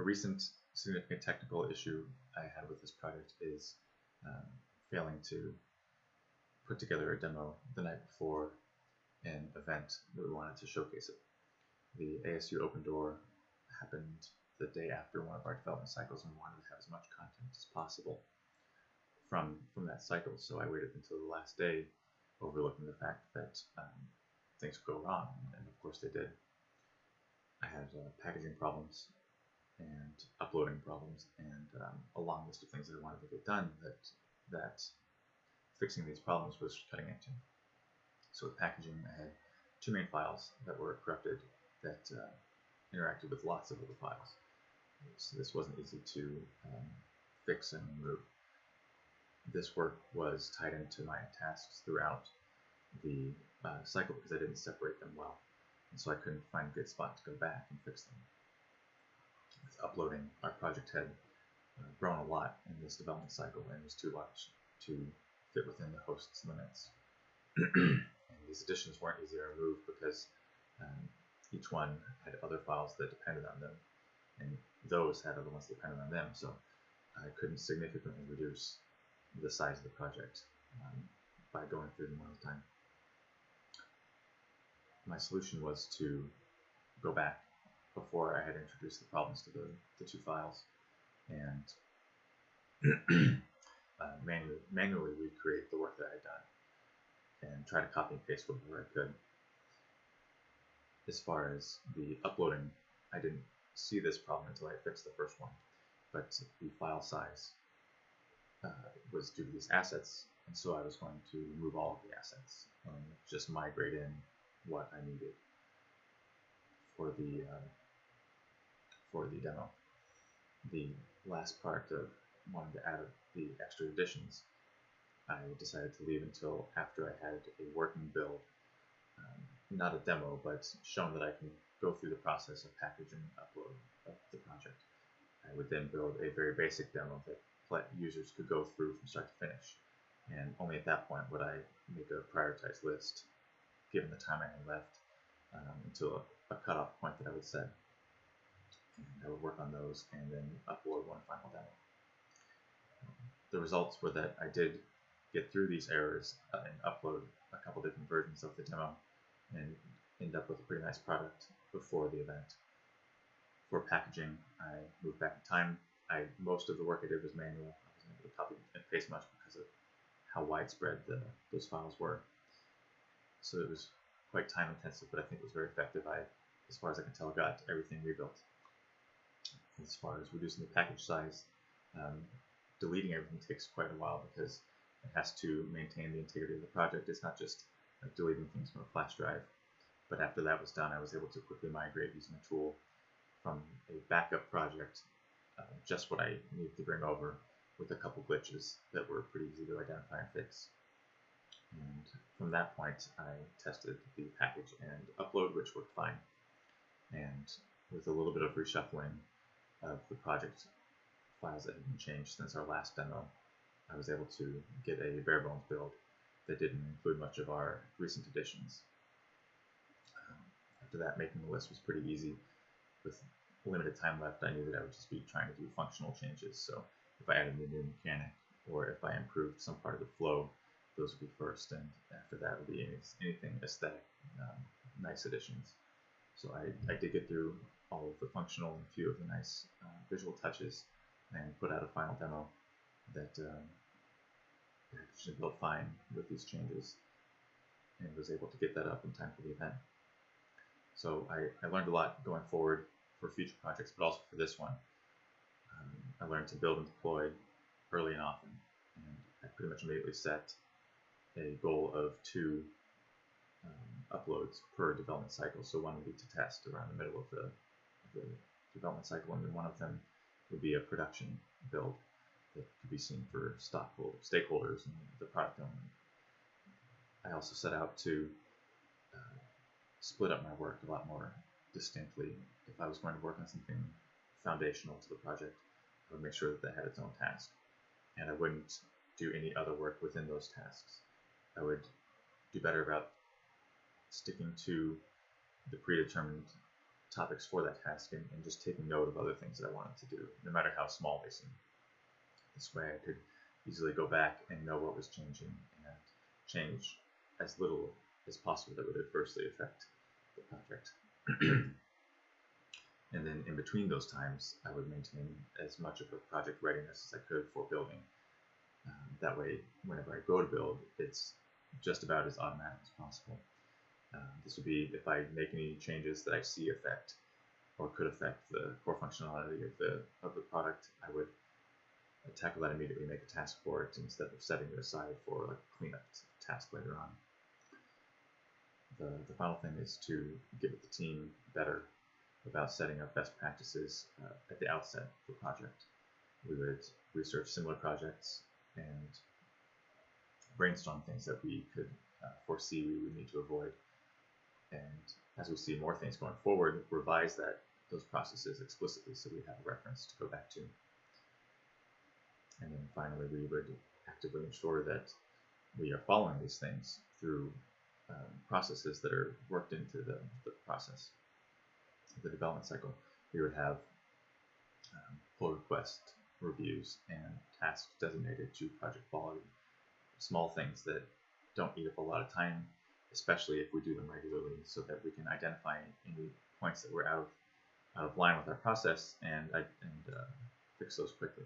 recent significant technical issue I had with this project is failing to put together a demo the night before an event that we wanted to showcase it. The ASU Open Door happened the day after one of our development cycles, and we wanted to have as much content as possible from that cycle. So I waited until the last day, overlooking the fact that things could go wrong, and of course they did. I had packaging problems and uploading problems, and a long list of things that I wanted to get done that fixing these problems was cutting into. So with packaging, I had two main files that were corrupted that interacted with lots of other files. So this wasn't easy to fix and remove. This work was tied into my tasks throughout the cycle because I didn't separate them well, and so I couldn't find a good spot to go back and fix them. With uploading, our project had grown a lot in this development cycle and was too large to fit within the host's limits. And these additions weren't easy to remove because each one had other files that depended on them, and those had other ones that depended on them, so I couldn't significantly reduce the size of the project by going through them one at a time. My solution was to go back before I had introduced the problems to the two files and manually recreate the work that I had done and try to copy and paste whatever I could. As far as the uploading, I didn't see this problem until I fixed the first one, but the file size was due to these assets, and so I was going to remove all of the assets and just migrate in what I needed for the demo. The last part of wanting to add the extra additions, I decided to leave until after I had a working build, not a demo, but shown that I can go through the process of package and upload of the project. I would then build a very basic demo that users could go through from start to finish, and only at that point would I make a prioritized list, given the time I had left, until a cutoff point that I would set. And I would work on those and then upload one final demo. The results were that I did get through these errors and upload a couple different versions of the demo and end up with a pretty nice product before the event. For packaging, I moved back in time. Most of the work I did was manual. I wasn't able to copy and paste much because of how widespread those files were. So it was quite time intensive, but I think it was very effective. As far as I can tell, got everything rebuilt. As far as reducing the package size, deleting everything takes quite a while because it has to maintain the integrity of the project. It's not just deleting things from a flash drive. But after that was done, I was able to quickly migrate using a tool from a backup project, just what I needed to bring over, with a couple glitches that were pretty easy to identify and fix. And from that point, I tested the package and upload, which worked fine. And with a little bit of reshuffling of the project files that had been changed since our last demo, I was able to get a bare bones build that didn't include much of our recent additions. After that, making the list was pretty easy. With limited time left, I knew that I would just be trying to do functional changes. So if I added a new mechanic or if I improved some part of the flow, those would be first, and after that would be anything aesthetic, nice additions. So I did get through all of the functional and a few of the nice visual touches and put out a final demo that actually built fine with these changes and was able to get that up in time for the event. So I learned a lot going forward for future projects, but also for this one. I learned to build and deploy early and often, and I pretty much immediately set a goal of 2 uploads per development cycle. So one would be to test around the middle of the development cycle, and then one of them would be a production build that could be seen for stakeholders and the product owner. I also set out to split up my work a lot more distinctly. If I was going to work on something foundational to the project, I would make sure that had its own task, and I wouldn't do any other work within those tasks. I would do better about sticking to the predetermined topics for that task and just taking note of other things that I wanted to do, no matter how small they seem. This way I could easily go back and know what was changing and change as little as possible that would adversely affect the project. And then in between those times, I would maintain as much of a project readiness as I could for building. That way, whenever I go to build, it's just about as automatic as possible. This would be if I make any changes that I see affect or could affect the core functionality of the product, I would tackle that immediately, make a task for it instead of setting it aside for like a cleanup task later on. The final thing is to get with the team better about setting up best practices at the outset of the project. We would research similar projects and brainstorm things that we could foresee we would need to avoid. And as we see more things going forward, revise those processes explicitly so we have a reference to go back to. And then finally, we would actively ensure that we are following these things through processes that are worked into the process, the development cycle. We would have pull request reviews and tasks designated to project quality. Small things that don't eat up a lot of time, especially if we do them regularly, so that we can identify any points that we're out of line with our process and fix those quickly.